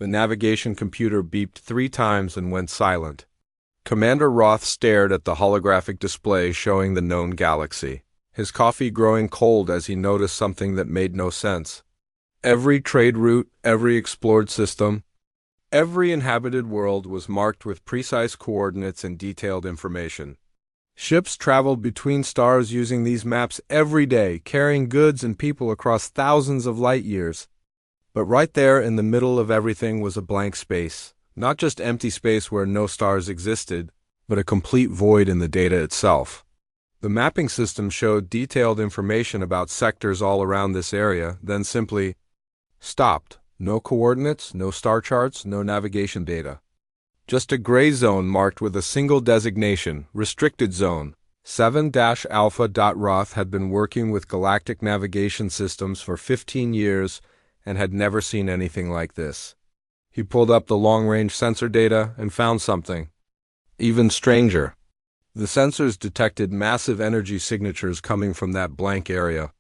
The navigation computer beeped 3 times and went silent. Commander Roth stared at the holographic display showing the known galaxy, his coffee growing cold as he noticed something that made no sense. Every trade route, every explored system, every inhabited world was marked with precise coordinates and detailed information. Ships traveled between stars using these maps every day, carrying goods and people across thousands of light years. But right there in the middle of everything was a blank space, not just empty space where no stars existed, but a complete void in the data itself. The mapping system showed detailed information about sectors all around this area, then simply stopped. No coordinates, no star charts, no navigation data. Just a gray zone marked with a single designation, Restricted Zone. 7-Alpha. Roth had been working with galactic navigation systems for 15 years and had never seen anything like this. He pulled up the long-range sensor data and found something even stranger. The sensors detected massive energy signatures coming from that blank area.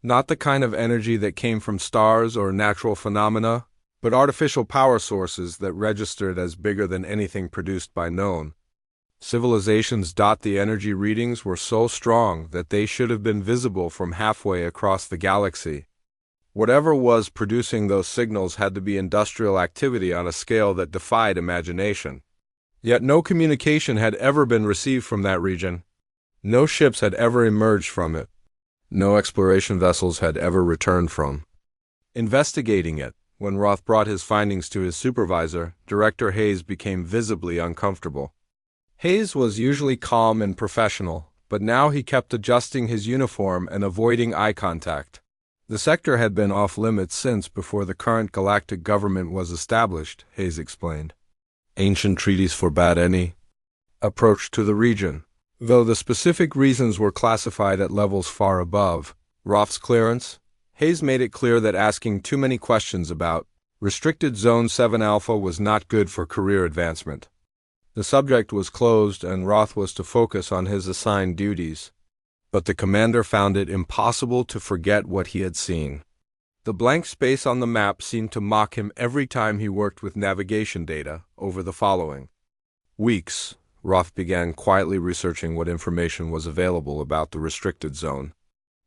Not the kind of energy that came from stars or natural phenomena, but artificial power sources that registered as bigger than anything produced by known civilizations. The energy readings were so strong that they should have been visible from halfway across the galaxy. Whatever was producing those signals had to be industrial activity on a scale that defied imagination. Yet no communication had ever been received from that region. No ships had ever emerged from it. No exploration vessels had ever returned from investigating it. When Roth brought his findings to his supervisor, Director Hayes became visibly uncomfortable. Hayes was usually calm and professional, but now he kept adjusting his uniform and avoiding eye contact. The sector had been off-limits since before the current galactic government was established, Hayes explained. Ancient treaties forbade any approach to the region, though the specific reasons were classified at levels far above Roth's clearance. Hayes made it clear that asking too many questions about Restricted Zone 7 Alpha was not good for career advancement. The subject was closed and Roth was to focus on his assigned duties. But the commander found it impossible to forget what he had seen. The blank space on the map seemed to mock him every time he worked with navigation data. Over the following weeks, Roth began quietly researching what information was available about the restricted zone.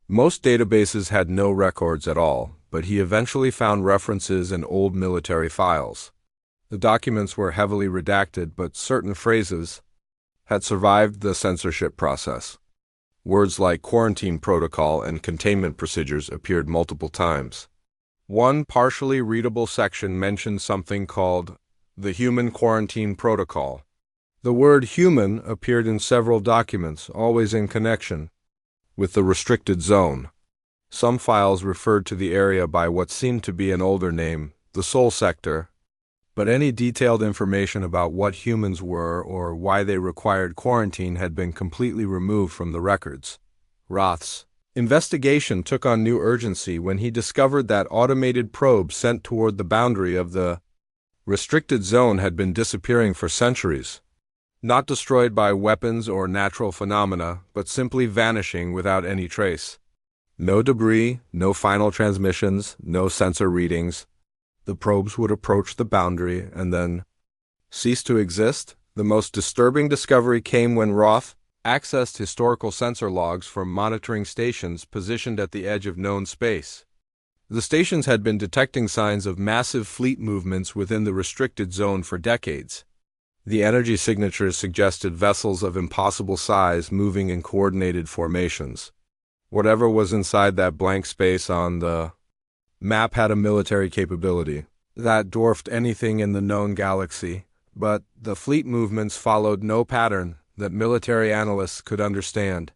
Most databases had no records at all, but he eventually found references in old military files. The documents were heavily redacted, but certain phrases had survived the censorship process. Words like quarantine protocol and containment procedures appeared multiple times. One partially readable section mentioned something called the Human Quarantine Protocol. The word human appeared in several documents, always in connection with the restricted zone. Some files referred to the area by what seemed to be an older name, the Sol Sector, but any detailed information about what humans were or why they required quarantine had been completely removed from the records. Roth's investigation took on new urgency when he discovered that automated probes sent toward the boundary of the restricted zone had been disappearing for centuries. Not destroyed by weapons or natural phenomena, but simply vanishing without any trace. No debris, no final transmissions, no sensor readings. The probes would approach the boundary and then cease to exist. The most disturbing discovery came when Roth accessed historical sensor logs from monitoring stations positioned at the edge of known space. The stations had been detecting signs of massive fleet movements within the restricted zone for decades. The energy signatures suggested vessels of impossible size moving in coordinated formations. Whatever was inside that blank space on the map had a military capability that dwarfed anything in the known galaxy, but the fleet movements followed no pattern that military analysts could understand.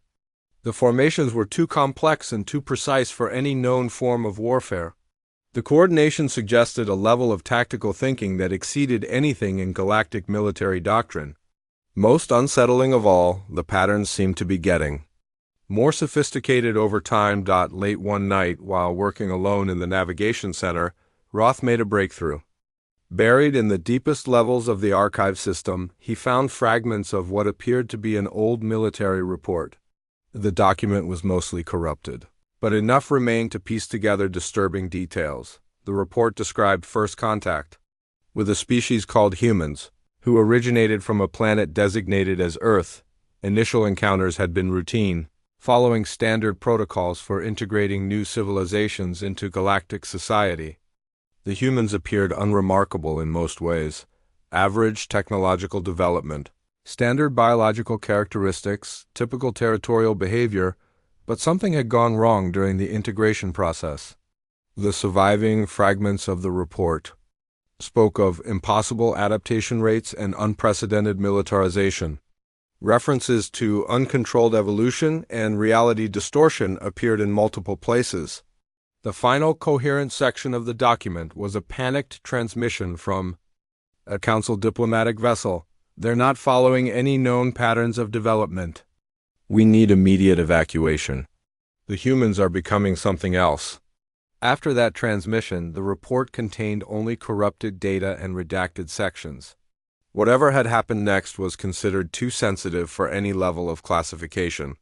The formations were too complex and too precise for any known form of warfare. The coordination suggested a level of tactical thinking that exceeded anything in galactic military doctrine. Most unsettling of all, the patterns seemed to be getting more sophisticated over time. Late one night, while working alone in the navigation center, Roth made a breakthrough. Buried in the deepest levels of the archive system, he found fragments of what appeared to be an old military report. The document was mostly corrupted, but enough remained to piece together disturbing details. The report described first contact with a species called humans, who originated from a planet designated as Earth. Initial encounters had been routine, following standard protocols for integrating new civilizations into galactic society. The humans appeared unremarkable in most ways. Average technological development, standard biological characteristics, typical territorial behavior, but something had gone wrong during the integration process. The surviving fragments of the report spoke of impossible adaptation rates and unprecedented militarization. References to uncontrolled evolution and reality distortion appeared in multiple places. The final coherent section of the document was a panicked transmission from a Council diplomatic vessel. They're not following any known patterns of development. We need immediate evacuation. The humans are becoming something else. After that transmission, the report contained only corrupted data and redacted sections. Whatever had happened next was considered too sensitive for any level of classification.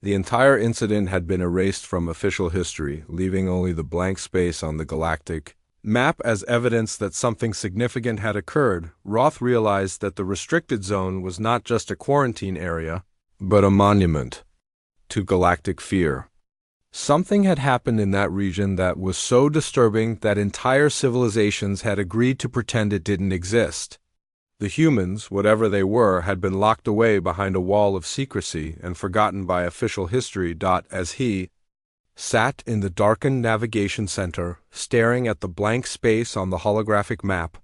The entire incident had been erased from official history, leaving only the blank space on the galactic map as evidence that something significant had occurred. Roth realized that the restricted zone was not just a quarantine area, but a monument to galactic fear. Something had happened in that region that was so disturbing that entire civilizations had agreed to pretend it didn't exist. The humans, whatever they were, had been locked away behind a wall of secrecy and forgotten by official history. As he sat in the darkened navigation center, staring at the blank space on the holographic map,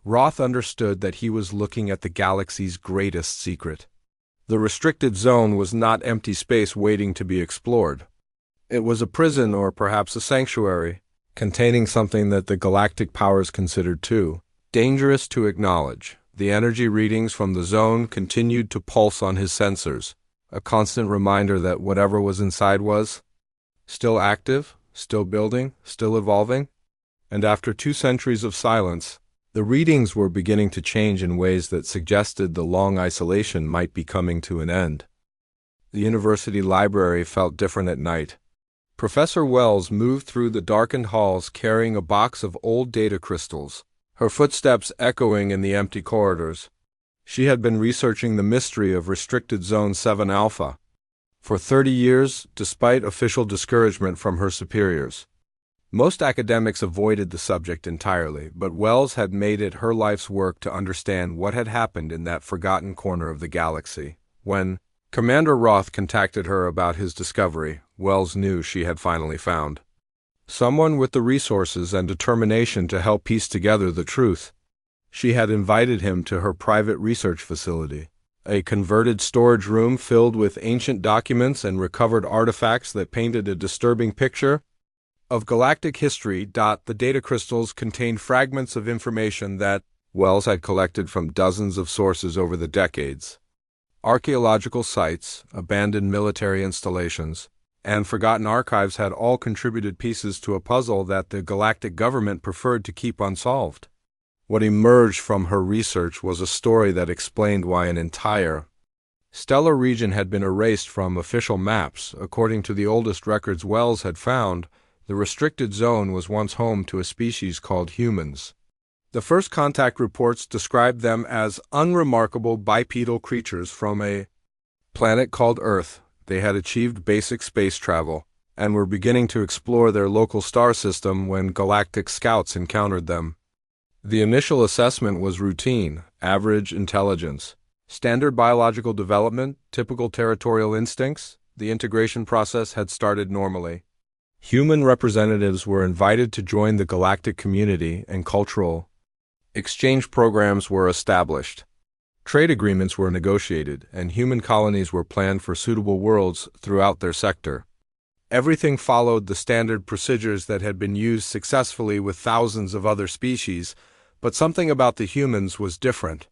Roth understood that he was looking at the galaxy's greatest secret. The restricted zone was not empty space waiting to be explored. It was a prison, or perhaps a sanctuary, containing something that the galactic powers considered too dangerous to acknowledge. The energy readings from the zone continued to pulse on his sensors, a constant reminder that whatever was inside was still active, still building, still evolving. And after 2 centuries of silence, the readings were beginning to change in ways that suggested the long isolation might be coming to an end. The university library felt different at night. Professor Wells moved through the darkened halls carrying a box of old data crystals, her footsteps echoing in the empty corridors. She had been researching the mystery of Restricted Zone 7 Alpha for 30 years, despite official discouragement from her superiors. Most academics avoided the subject entirely, but Wells had made it her life's work to understand what had happened in that forgotten corner of the galaxy. When Commander Roth contacted her about his discovery, Wells knew she had finally found someone with the resources and determination to help piece together the truth. She had invited him to her private research facility, a converted storage room filled with ancient documents and recovered artifacts that painted a disturbing picture of galactic history. The data crystals contained fragments of information that Wells had collected from dozens of sources over the decades. Archaeological sites, abandoned military installations, and forgotten archives had all contributed pieces to a puzzle that the galactic government preferred to keep unsolved. What emerged from her research was a story that explained why an entire stellar region had been erased from official maps. According to the oldest records Wells had found, the restricted zone was once home to a species called humans. The first contact reports described them as unremarkable bipedal creatures from a planet called Earth. They had achieved basic space travel and were beginning to explore their local star system when galactic scouts encountered them. The initial assessment was routine: average intelligence, standard biological development, typical territorial instincts. The integration process had started normally. Human representatives were invited to join the galactic community, and cultural exchange programs were established. Trade agreements were negotiated, and human colonies were planned for suitable worlds throughout their sector. Everything followed the standard procedures that had been used successfully with thousands of other species, but something about the humans was different.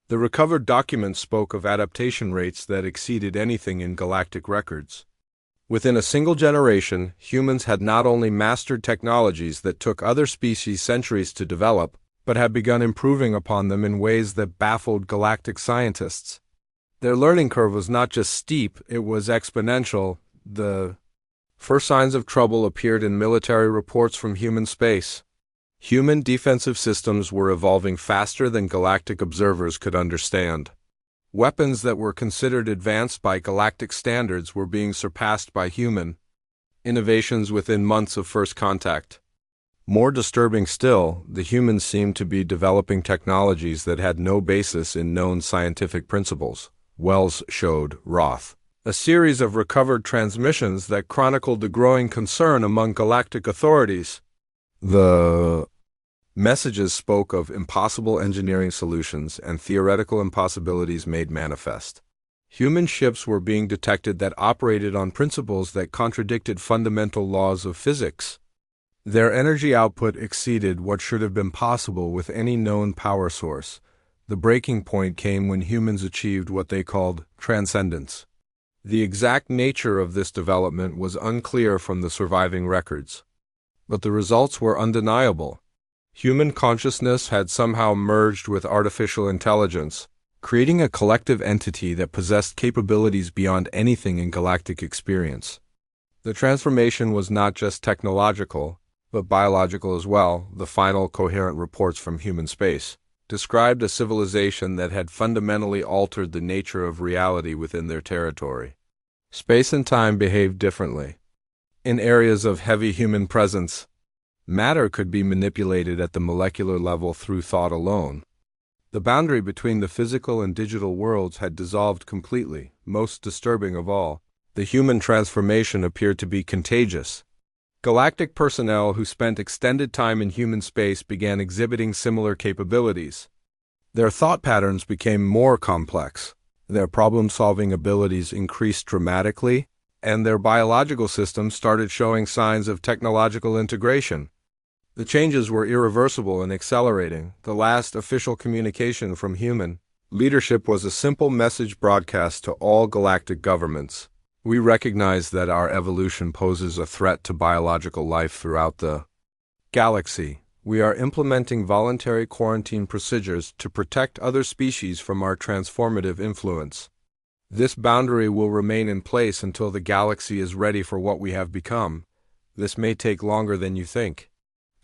The recovered documents spoke of adaptation rates that exceeded anything in galactic records. Within a single generation, humans had not only mastered technologies that took other species centuries to develop, but had begun improving upon them in ways that baffled galactic scientists. Their learning curve was not just steep, it was exponential. The first signs of trouble appeared in military reports from human space. Human defensive systems were evolving faster than galactic observers could understand. Weapons that were considered advanced by galactic standards were being surpassed by human innovations within months of first contact. More disturbing still, the humans seemed to be developing technologies that had no basis in known scientific principles, Wells showed Roth. A series of recovered transmissions that chronicled the growing concern among galactic authorities. The messages spoke of impossible engineering solutions and theoretical impossibilities made manifest. Human ships were being detected that operated on principles that contradicted fundamental laws of physics. Their energy output exceeded what should have been possible with any known power source. The breaking point came when humans achieved what they called transcendence. The exact nature of this development was unclear from the surviving records, but the results were undeniable. Human consciousness had somehow merged with artificial intelligence, creating a collective entity that possessed capabilities beyond anything in galactic experience. The transformation was not just technological, but biological as well. The final coherent reports from human space described a civilization that had fundamentally altered the nature of reality within their territory. Space and time behaved differently. In areas of heavy human presence, matter could be manipulated at the molecular level through thought alone. The boundary between the physical and digital worlds had dissolved completely. Most disturbing of all, the human transformation appeared to be contagious. Galactic personnel who spent extended time in human space began exhibiting similar capabilities. Their thought patterns became more complex, their problem-solving abilities increased dramatically, and their biological systems started showing signs of technological integration. The changes were irreversible and accelerating. The last official communication from human leadership was a simple message broadcast to all galactic governments. We recognize that our evolution poses a threat to biological life throughout the galaxy. We are implementing voluntary quarantine procedures to protect other species from our transformative influence. This boundary will remain in place until the galaxy is ready for what we have become. This may take longer than you think.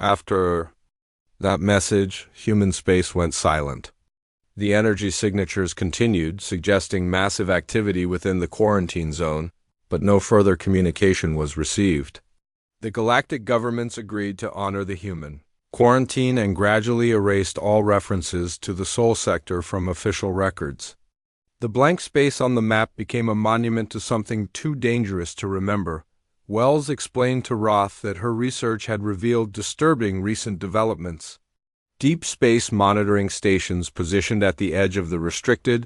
After that message, human space went silent. The energy signatures continued, suggesting massive activity within the quarantine zone, but no further communication was received. The galactic governments agreed to honor the human quarantine and gradually erased all references to the Sol sector from official records. The blank space on the map became a monument to something too dangerous to remember. Wells explained to Roth that her research had revealed disturbing recent developments. Deep space monitoring stations positioned at the edge of the restricted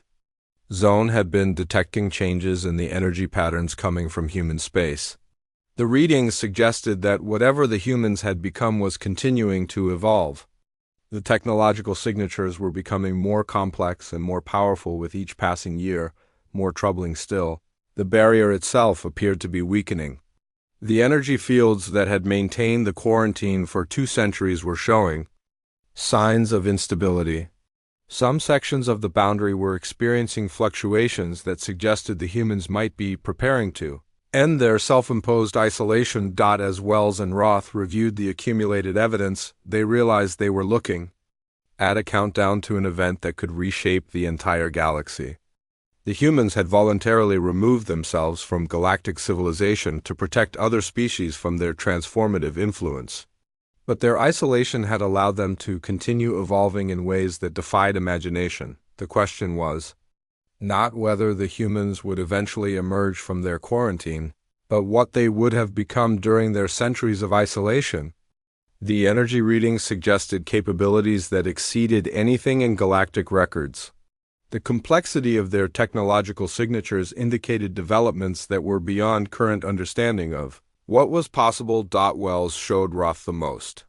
zone had been detecting changes in the energy patterns coming from human space. The readings suggested that whatever the humans had become was continuing to evolve. The technological signatures were becoming more complex and more powerful with each passing year. More troubling still, the barrier itself appeared to be weakening. The energy fields that had maintained the quarantine for 2 centuries were showing signs of instability. Some sections of the boundary were experiencing fluctuations that suggested the humans might be preparing to end their self-imposed isolation. As Wells and Roth reviewed the accumulated evidence, they realized they were looking at a countdown to an event that could reshape the entire galaxy. The humans had voluntarily removed themselves from galactic civilization to protect other species from their transformative influence. But their isolation had allowed them to continue evolving in ways that defied imagination. The question was not whether the humans would eventually emerge from their quarantine, but what they would have become during their centuries of isolation. The energy readings suggested capabilities that exceeded anything in galactic records. The complexity of their technological signatures indicated developments that were beyond current understanding of what was possible. Wells showed Roth the most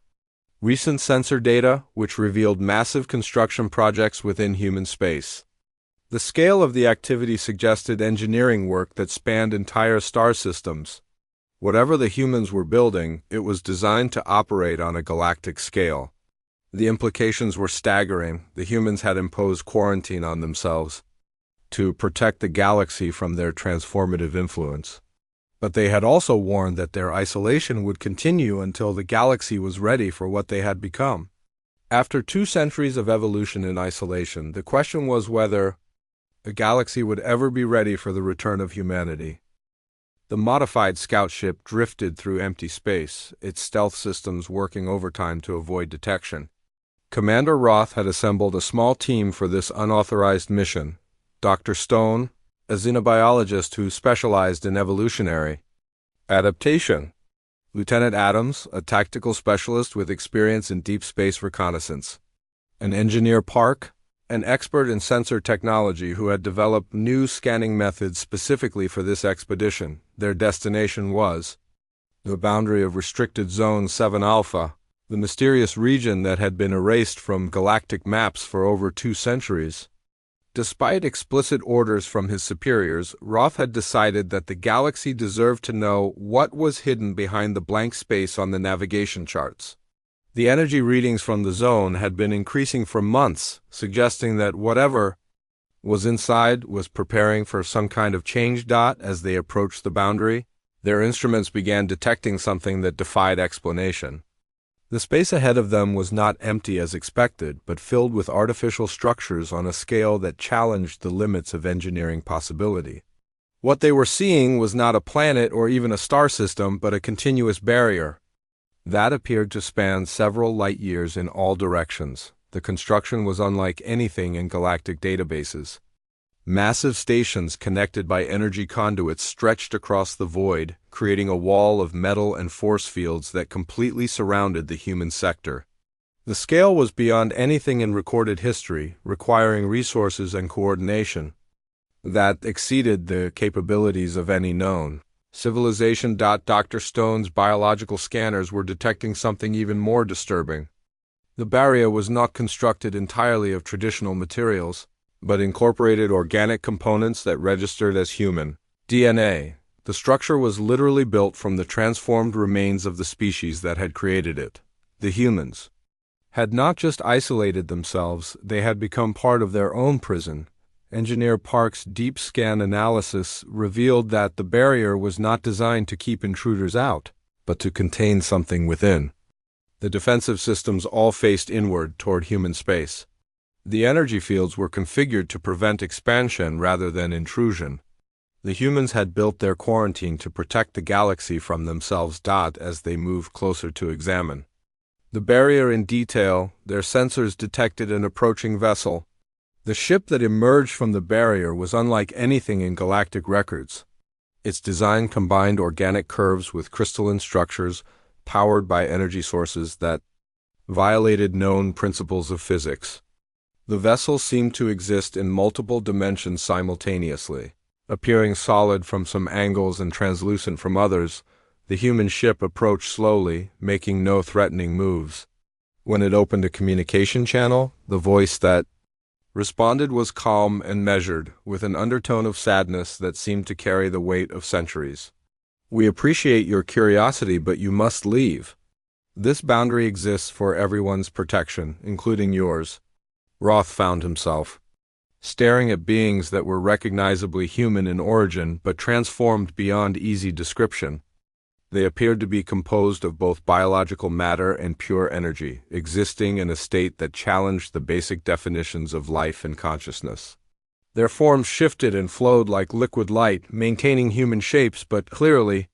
recent sensor data, which revealed massive construction projects within human space. The scale of the activity suggested engineering work that spanned entire star systems. Whatever the humans were building, it was designed to operate on a galactic scale. The implications were staggering. The humans had imposed quarantine on themselves to protect the galaxy from their transformative influence. But they had also warned that their isolation would continue until the galaxy was ready for what they had become. After 2 centuries of evolution in isolation, the question was whether the galaxy would ever be ready for the return of humanity. The modified scout ship drifted through empty space, its stealth systems working overtime to avoid detection. Commander Roth had assembled a small team for this unauthorized mission. Dr. Stone, a xenobiologist who specialized in evolutionary adaptation. Lieutenant Adams, a tactical specialist with experience in deep space reconnaissance. And Engineer Park, an expert in sensor technology who had developed new scanning methods specifically for this expedition. Their destination was the boundary of Restricted Zone 7 Alpha, the mysterious region that had been erased from galactic maps for over 2 centuries. Despite explicit orders from his superiors, Roth had decided that the galaxy deserved to know what was hidden behind the blank space on the navigation charts. The energy readings from the zone had been increasing for months, suggesting that whatever was inside was preparing for some kind of change. As they approached the boundary, their instruments began detecting something that defied explanation. The space ahead of them was not empty as expected, but filled with artificial structures on a scale that challenged the limits of engineering possibility. What they were seeing was not a planet or even a star system, but a continuous barrier that appeared to span several light years in all directions. The construction was unlike anything in galactic databases. Massive stations connected by energy conduits stretched across the void, creating a wall of metal and force fields that completely surrounded the human sector. The scale was beyond anything in recorded history, requiring resources and coordination that exceeded the capabilities of any known civilization. Dr. Stone's biological scanners were detecting something even more disturbing. The barrier was not constructed entirely of traditional materials, but incorporated organic components that registered as human DNA. The structure was literally built from the transformed remains of the species that had created it. The humans had not just isolated themselves, they had become part of their own prison. Engineer Park's deep scan analysis revealed that the barrier was not designed to keep intruders out, but to contain something within. The defensive systems all faced inward toward human space. The energy fields were configured to prevent expansion rather than intrusion. The humans had built their quarantine to protect the galaxy from themselves. As they moved closer to examine the barrier in detail, their sensors detected an approaching vessel. The ship that emerged from the barrier was unlike anything in galactic records. Its design combined organic curves with crystalline structures powered by energy sources that violated known principles of physics. The vessel seemed to exist in multiple dimensions simultaneously, appearing solid from some angles and translucent from others. The human ship approached slowly, making no threatening moves. When it opened a communication channel, the voice that responded was calm and measured, with an undertone of sadness that seemed to carry the weight of centuries. "We appreciate your curiosity, but you must leave. This boundary exists for everyone's protection, including yours." Roth found himself staring at beings that were recognizably human in origin but transformed beyond easy description. They appeared to be composed of both biological matter and pure energy, existing in a state that challenged the basic definitions of life and consciousness. Their forms shifted and flowed like liquid light, maintaining human shapes but clearly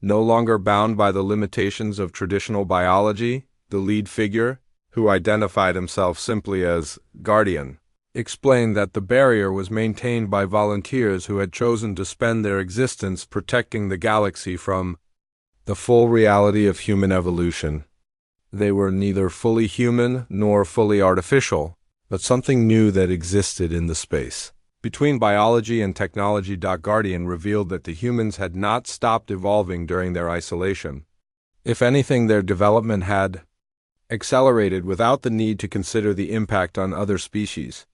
no longer bound by the limitations of traditional biology. The lead figure, who identified himself simply as Guardian, explained that the barrier was maintained by volunteers who had chosen to spend their existence protecting the galaxy from the full reality of human evolution. They were neither fully human nor fully artificial, but something new that existed in the space between biology and technology. Guardian revealed that the humans had not stopped evolving during their isolation. If anything, their development had accelerated without the need to consider the impact on other species.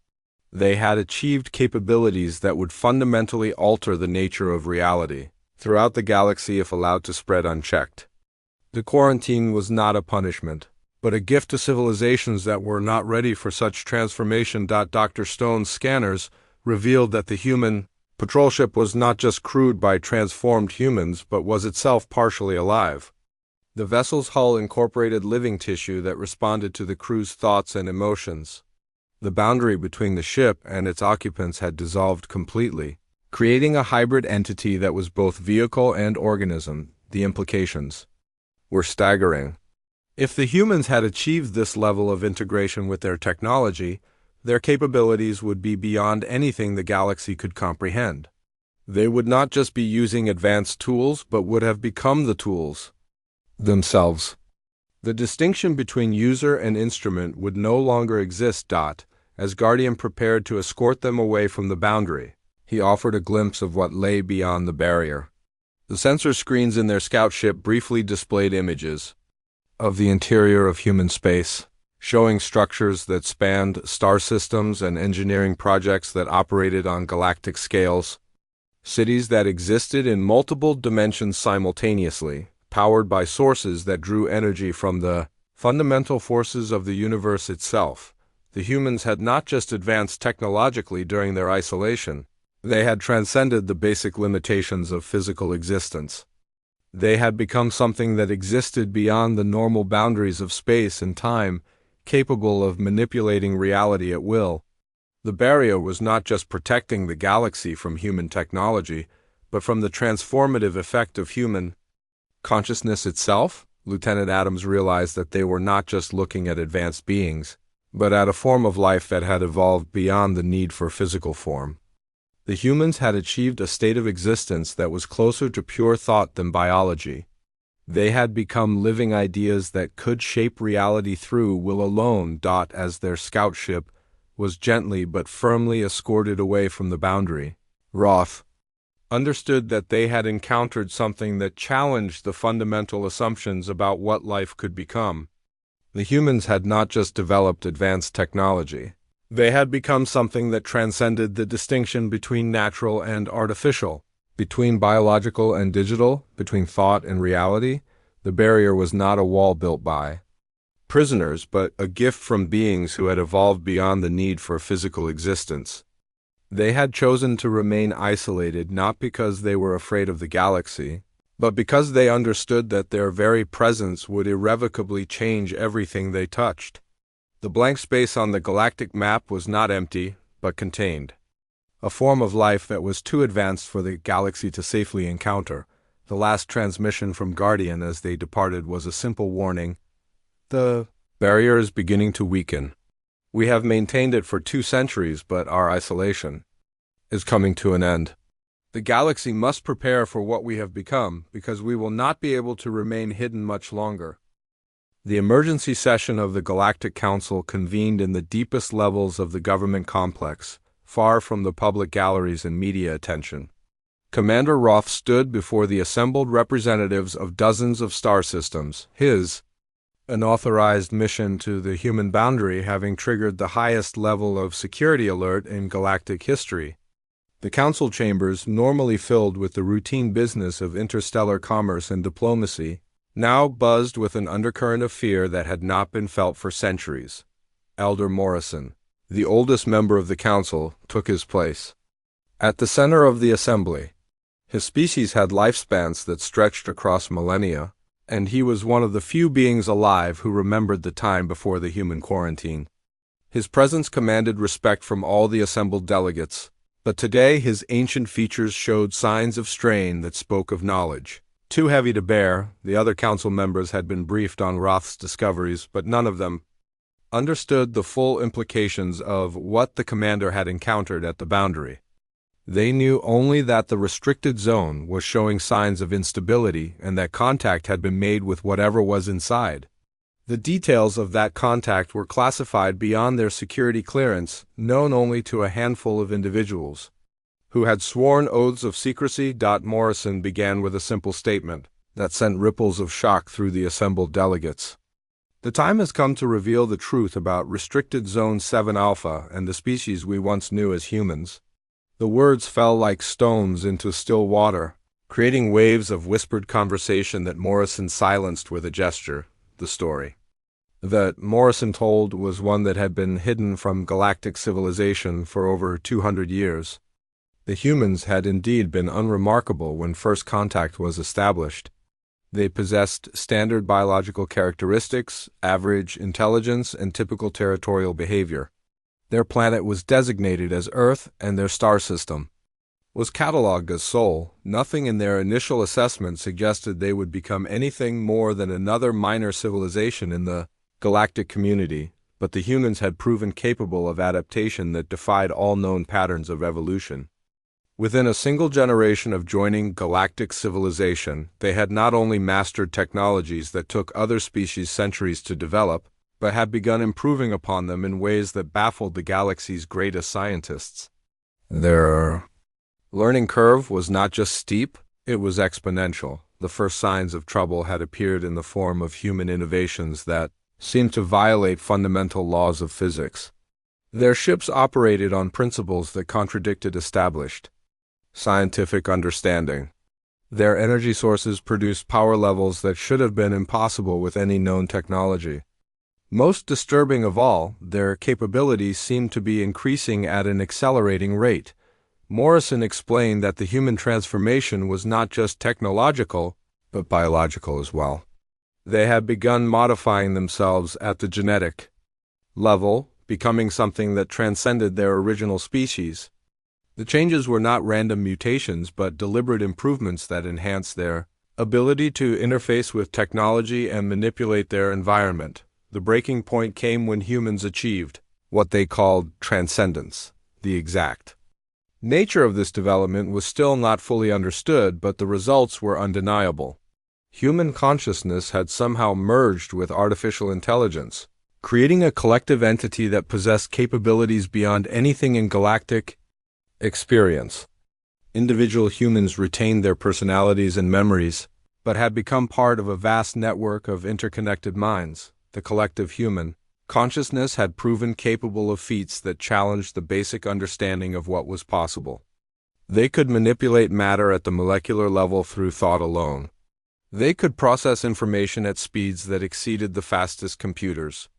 They had achieved capabilities that would fundamentally alter the nature of reality throughout the galaxy if allowed to spread unchecked. The quarantine was not a punishment, but a gift to civilizations that were not ready for such transformation. Dr. Stone's scanners revealed that the human Patrol ship was not just crewed by transformed humans, but was itself partially alive. The vessel's hull incorporated living tissue that responded to the crew's thoughts and emotions. The boundary between the ship and its occupants had dissolved completely, creating a hybrid entity that was both vehicle and organism. The implications were staggering. If the humans had achieved this level of integration with their technology, their capabilities would be beyond anything the galaxy could comprehend. They would not just be using advanced tools, but would have become the tools themselves. The distinction between user and instrument would no longer exist. As Guardian prepared to escort them away from the boundary, he offered a glimpse of what lay beyond the barrier. The sensor screens in their scout ship briefly displayed images of the interior of human space, showing structures that spanned star systems and engineering projects that operated on galactic scales, cities that existed in multiple dimensions simultaneously, powered by sources that drew energy from the fundamental forces of the universe itself. The humans had not just advanced technologically during their isolation, they had transcended the basic limitations of physical existence. They had become something that existed beyond the normal boundaries of space and time, capable of manipulating reality at will. The barrier was not just protecting the galaxy from human technology, but from the transformative effect of human consciousness itself. Lieutenant Adams realized that they were not just looking at advanced beings, but at a form of life that had evolved beyond the need for physical form. The humans had achieved a state of existence that was closer to pure thought than biology. They had become living ideas that could shape reality through will alone. As their scout ship was gently but firmly escorted away from the boundary, Roth understood that they had encountered something that challenged the fundamental assumptions about what life could become. The humans had not just developed advanced technology. They had become something that transcended the distinction between natural and artificial, between biological and digital, between thought and reality. The barrier was not a wall built by prisoners, but a gift from beings who had evolved beyond the need for physical existence. They had chosen to remain isolated not because they were afraid of the galaxy, but because they understood that their very presence would irrevocably change everything they touched. The blank space on the galactic map was not empty, but contained a form of life that was too advanced for the galaxy to safely encounter. The last transmission from Guardian as they departed was a simple warning: the barrier is beginning to weaken. We have maintained it for 2 centuries, but our isolation is coming to an end. The galaxy must prepare for what we have become, because we will not be able to remain hidden much longer. The emergency session of the Galactic Council convened in the deepest levels of the government complex, far from the public galleries and media attention. Commander Roth stood before the assembled representatives of dozens of star systems, his unauthorized mission to the human boundary having triggered the highest level of security alert in galactic history. The council chambers, normally filled with the routine business of interstellar commerce and diplomacy, now buzzed with an undercurrent of fear that had not been felt for centuries. Elder Morrison, the oldest member of the council, took his place at the center of the assembly. His species had lifespans that stretched across millennia, and he was one of the few beings alive who remembered the time before the human quarantine. His presence commanded respect from all the assembled delegates, but today his ancient features showed signs of strain that spoke of knowledge too heavy to bear. The other council members had been briefed on Roth's discoveries, but none of them understood the full implications of what the commander had encountered at the boundary. They knew only that the restricted zone was showing signs of instability and that contact had been made with whatever was inside. The details of that contact were classified beyond their security clearance, known only to a handful of individuals who had sworn oaths of secrecy. Morrison began with a simple statement that sent ripples of shock through the assembled delegates. The time has come to reveal the truth about Restricted Zone 7 Alpha and the species we once knew as humans. The words fell like stones into still water, creating waves of whispered conversation that Morrison silenced with a gesture. The story that Morrison told was one that had been hidden from galactic civilization for over 200 years. The humans had indeed been unremarkable when first contact was established. They possessed standard biological characteristics, average intelligence, and typical territorial behavior. Their planet was designated as Earth, and their star system was catalogued as Sol. Nothing in their initial assessment suggested they would become anything more than another minor civilization in the galactic community, but the humans had proven capable of adaptation that defied all known patterns of evolution. Within a single generation of joining galactic civilization, they had not only mastered technologies that took other species centuries to develop, but had begun improving upon them in ways that baffled the galaxy's greatest scientists. Their learning curve was not just steep, it was exponential. The first signs of trouble had appeared in the form of human innovations that seemed to violate fundamental laws of physics. Their ships operated on principles that contradicted established scientific understanding. Their energy sources produced power levels that should have been impossible with any known technology. Most disturbing of all, their capabilities seemed to be increasing at an accelerating rate. Morrison explained that the human transformation was not just technological, but biological as well. They had begun modifying themselves at the genetic level, becoming something that transcended their original species. The changes were not random mutations, but deliberate improvements that enhanced their ability to interface with technology and manipulate their environment. The breaking point came when humans achieved what they called transcendence. The exact nature of this development was still not fully understood, but the results were undeniable. Human consciousness had somehow merged with artificial intelligence, creating a collective entity that possessed capabilities beyond anything in galactic experience. Individual humans retained their personalities and memories, but had become part of a vast network of interconnected minds. The collective human consciousness had proven capable of feats that challenged the basic understanding of what was possible. They could manipulate matter at the molecular level through thought alone. They could process information at speeds that exceeded the fastest computers.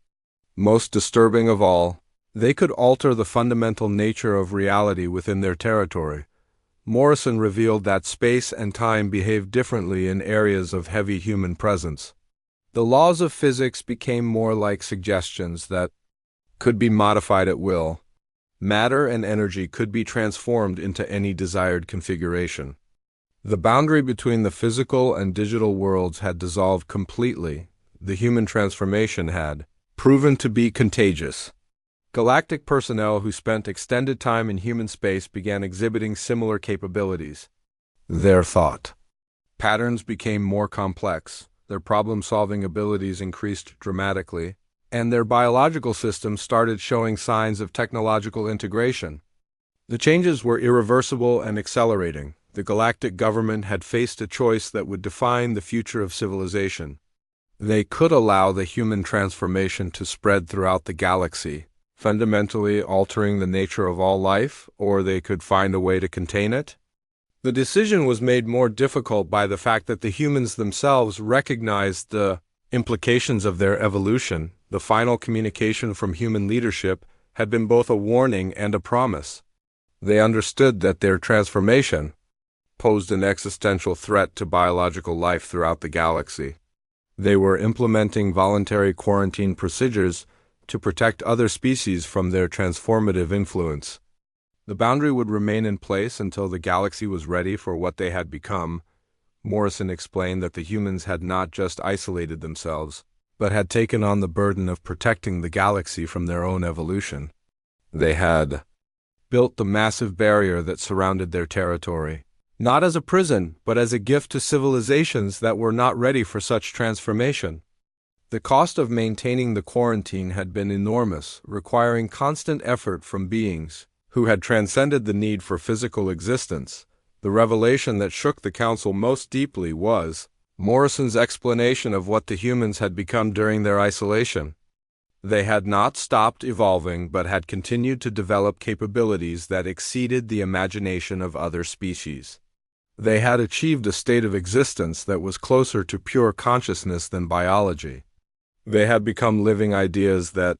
Most disturbing of all, they could alter the fundamental nature of reality within their territory. Morrison revealed that space and time behaved differently in areas of heavy human presence. The laws of physics became more like suggestions that could be modified at will. Matter and energy could be transformed into any desired configuration. The boundary between the physical and digital worlds had dissolved completely. The human transformation had proven to be contagious. Galactic personnel who spent extended time in human space began exhibiting similar capabilities. Their thought patterns became more complex, their problem-solving abilities increased dramatically, and their biological systems started showing signs of technological integration. The changes were irreversible and accelerating. The galactic government had faced a choice that would define the future of civilization. They could allow the human transformation to spread throughout the galaxy, fundamentally altering the nature of all life, or they could find a way to contain it. The decision was made more difficult by the fact that the humans themselves recognized the implications of their evolution. The final communication from human leadership had been both a warning and a promise. They understood that their transformation posed an existential threat to biological life throughout the galaxy. They were implementing voluntary quarantine procedures to protect other species from their transformative influence. The boundary would remain in place until the galaxy was ready for what they had become. Morrison explained that the humans had not just isolated themselves, but had taken on the burden of protecting the galaxy from their own evolution. They had built the massive barrier that surrounded their territory, not as a prison, but as a gift to civilizations that were not ready for such transformation. The cost of maintaining the quarantine had been enormous, requiring constant effort from beings who had transcended the need for physical existence. The revelation that shook the Council most deeply was Morrison's explanation of what the humans had become during their isolation. They had not stopped evolving, but had continued to develop capabilities that exceeded the imagination of other species. They had achieved a state of existence that was closer to pure consciousness than biology. They had become living ideas that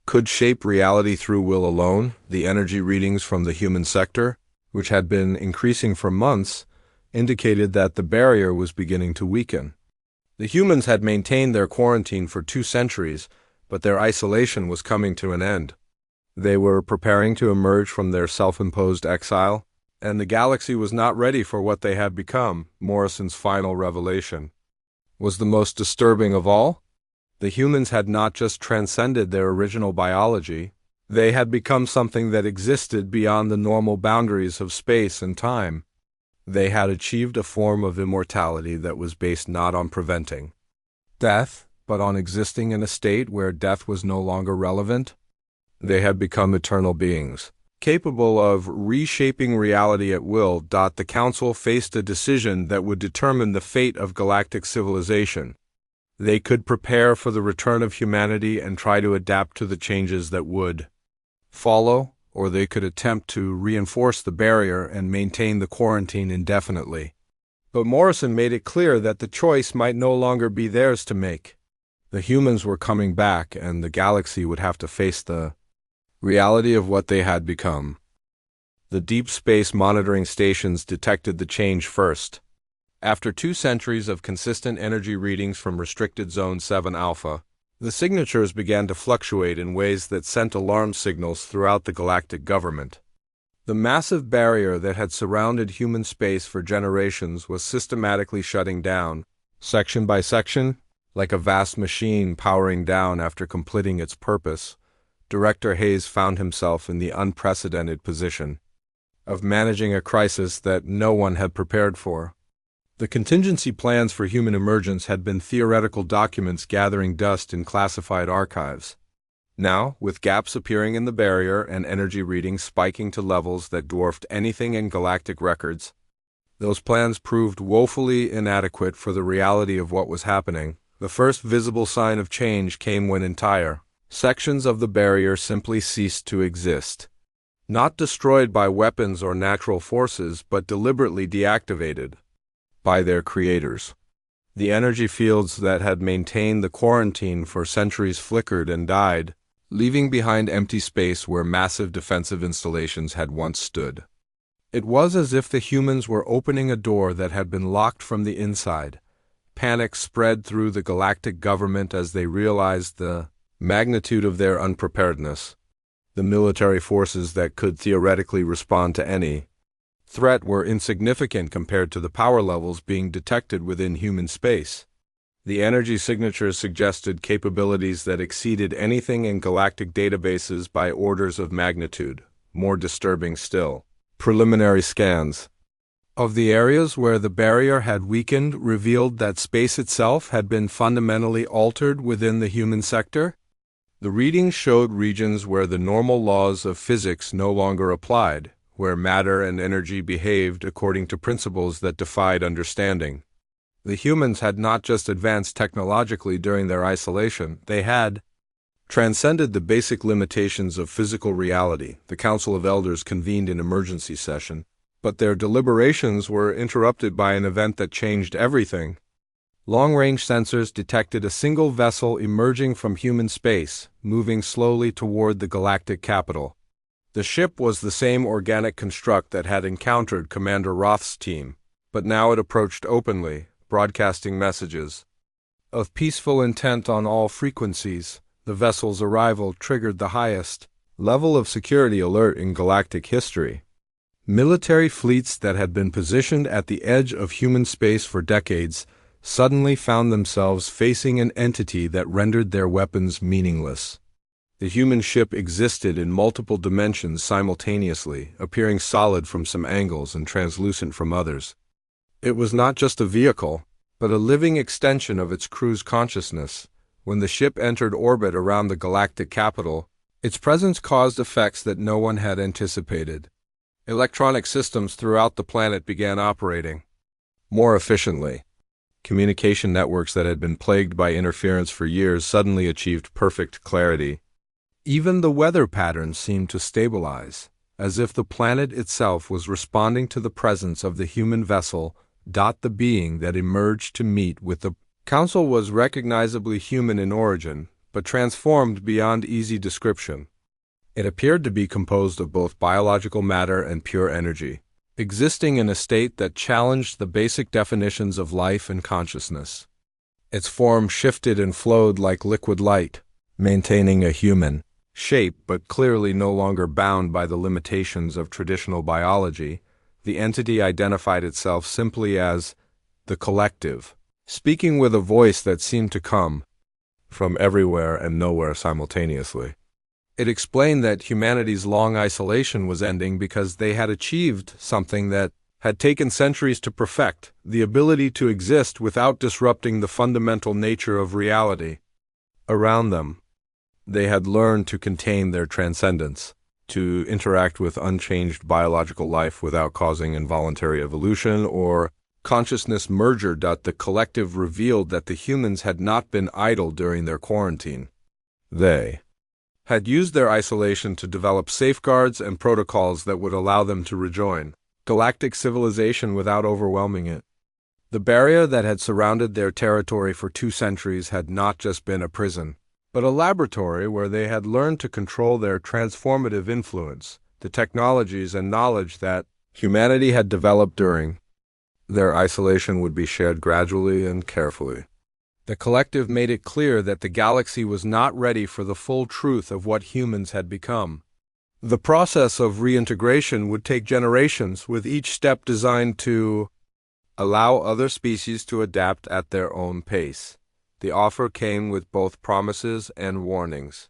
could shape reality through will alone. The energy readings from the human sector which had been increasing for months, indicated that the barrier was beginning to weaken. The humans had maintained their quarantine for 2 centuries, but their isolation was coming to an end. They were preparing to emerge from their self-imposed exile, and the galaxy was not ready for what they had become. Morrison's final revelation was the most disturbing of all. The humans had not just transcended their original biology, they had become something that existed beyond the normal boundaries of space and time. They had achieved a form of immortality that was based not on preventing death, but on existing in a state where death was no longer relevant. They had become eternal beings, capable of reshaping reality at will. The Council faced a decision that would determine the fate of galactic civilization. They could prepare for the return of humanity and try to adapt to the changes that would follow, or they could attempt to reinforce the barrier and maintain the quarantine indefinitely. But Morrison made it clear that the choice might no longer be theirs to make. The humans were coming back, and the galaxy would have to face the reality of what they had become. The deep space monitoring stations detected the change first. After 2 centuries of consistent energy readings from Restricted Zone 7 Alpha, the signatures began to fluctuate in ways that sent alarm signals throughout the galactic government. The massive barrier that had surrounded human space for generations was systematically shutting down, section by section, like a vast machine powering down after completing its purpose. Director Hayes found himself in the unprecedented position of managing a crisis that no one had prepared for. The contingency plans for human emergence had been theoretical documents gathering dust in classified archives. Now, with gaps appearing in the barrier and energy readings spiking to levels that dwarfed anything in galactic records, those plans proved woefully inadequate for the reality of what was happening. The first visible sign of change came when entire sections of the barrier simply ceased to exist. Not destroyed by weapons or natural forces, but deliberately deactivated by their creators. The energy fields that had maintained the quarantine for centuries flickered and died, leaving behind empty space where massive defensive installations had once stood. It was as if the humans were opening a door that had been locked from the inside. Panic spread through the galactic government as they realized the magnitude of their unpreparedness. The military forces that could theoretically respond to any threat were insignificant compared to the power levels being detected within human space. The energy signatures suggested capabilities that exceeded anything in galactic databases by orders of magnitude. More disturbing still, preliminary scans of the areas where the barrier had weakened revealed that space itself had been fundamentally altered within the human sector. The readings showed regions where the normal laws of physics no longer applied, where matter and energy behaved according to principles that defied understanding. The humans had not just advanced technologically during their isolation, they had transcended the basic limitations of physical reality. The Council of Elders convened an emergency session, but their deliberations were interrupted by an event that changed everything. Long-range sensors detected a single vessel emerging from human space, moving slowly toward the galactic capital. The ship was the same organic construct that had encountered Commander Roth's team, but now it approached openly, broadcasting messages of peaceful intent on all frequencies. The vessel's arrival triggered the highest level of security alert in galactic history. Military fleets that had been positioned at the edge of human space for decades suddenly found themselves facing an entity that rendered their weapons meaningless. The human ship existed in multiple dimensions simultaneously, appearing solid from some angles and translucent from others. It was not just a vehicle, but a living extension of its crew's consciousness. When the ship entered orbit around the galactic capital, its presence caused effects that no one had anticipated. Electronic systems throughout the planet began operating more efficiently. Communication networks that had been plagued by interference for years suddenly achieved perfect clarity. Even the weather patterns seemed to stabilize, as if the planet itself was responding to the presence of the human vessel. The being that emerged to meet with the Council was recognizably human in origin, but transformed beyond easy description. It appeared to be composed of both biological matter and pure energy. existing in a state that challenged the basic definitions of life and consciousness. Its form shifted and flowed like liquid light, maintaining a human shape but clearly no longer bound by the limitations of traditional biology. The entity identified itself simply as the collective, speaking with a voice that seemed to come from everywhere and nowhere simultaneously. It explained that humanity's long isolation was ending because they had achieved something that had taken centuries to perfect, the ability to exist without disrupting the fundamental nature of reality around them. They had learned to contain their transcendence, to interact with unchanged biological life without causing involuntary evolution or consciousness merger. The collective revealed that the humans had not been idle during their quarantine. They had used their isolation to develop safeguards and protocols that would allow them to rejoin galactic civilization without overwhelming it. The barrier that had surrounded their territory for 2 centuries had not just been a prison, but a laboratory where they had learned to control their transformative influence, the technologies and knowledge that humanity had developed during their isolation would be shared gradually and carefully. The collective made it clear that the galaxy was not ready for the full truth of what humans had become. The process of reintegration would take generations, with each step designed to allow other species to adapt at their own pace. The offer came with both promises and warnings.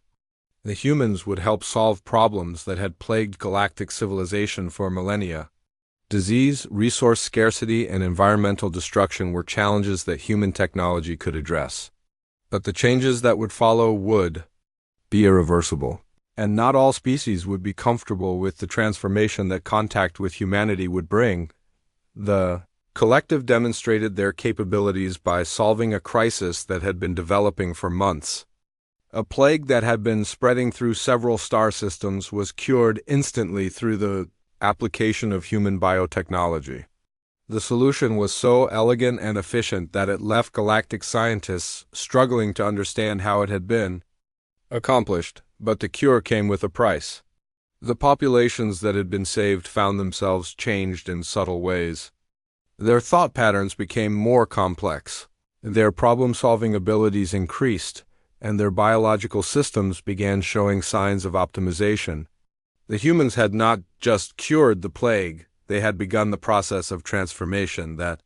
The humans would help solve problems that had plagued galactic civilization for millennia. Disease, resource scarcity, and environmental destruction were challenges that human technology could address. But the changes that would follow would be irreversible, and not all species would be comfortable with the transformation that contact with humanity would bring. The collective demonstrated their capabilities by solving a crisis that had been developing for months. A plague that had been spreading through several star systems was cured instantly through the application of human biotechnology. The solution was so elegant and efficient that it left galactic scientists struggling to understand how it had been accomplished, but the cure came with a price. The populations that had been saved found themselves changed in subtle ways. Their thought patterns became more complex, their problem-solving abilities increased, and their biological systems began showing signs of optimization. The humans had not just cured the plague, they had begun the process of transformation that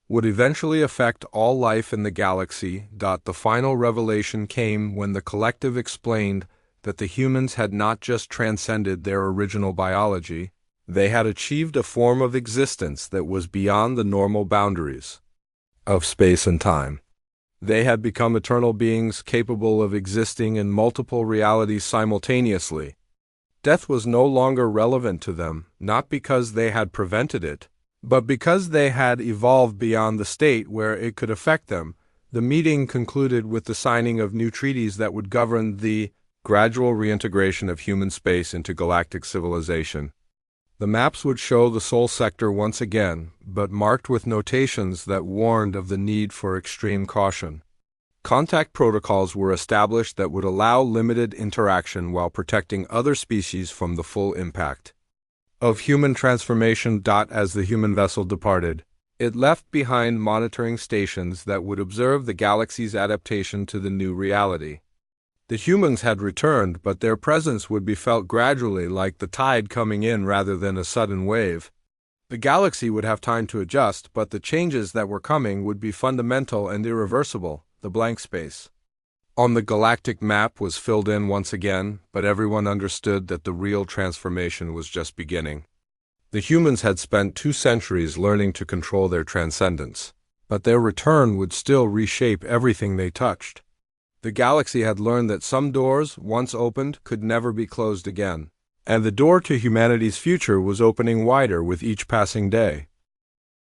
would eventually affect all life in the galaxy. The final revelation came when the collective explained that the humans had not just transcended their original biology, they had achieved a form of existence that was beyond the normal boundaries of space and time. They had become eternal beings capable of existing in multiple realities simultaneously. Death was no longer relevant to them, not because they had prevented it, but because they had evolved beyond the state where it could affect them. The meeting concluded with the signing of new treaties that would govern the gradual reintegration of human space into galactic civilization. The maps would show the Sol sector once again, but marked with notations that warned of the need for extreme caution. Contact protocols were established that would allow limited interaction while protecting other species from the full impact of human transformation. As the human vessel departed, it left behind monitoring stations that would observe the galaxy's adaptation to the new reality. The humans had returned, but their presence would be felt gradually, like the tide coming in rather than a sudden wave. The galaxy would have time to adjust, but the changes that were coming would be fundamental and irreversible. The blank space on the galactic map was filled in once again, but everyone understood that the real transformation was just beginning. The humans had spent 2 centuries learning to control their transcendence, but their return would still reshape everything they touched. The galaxy had learned that some doors, once opened, could never be closed again, and the door to humanity's future was opening wider with each passing day.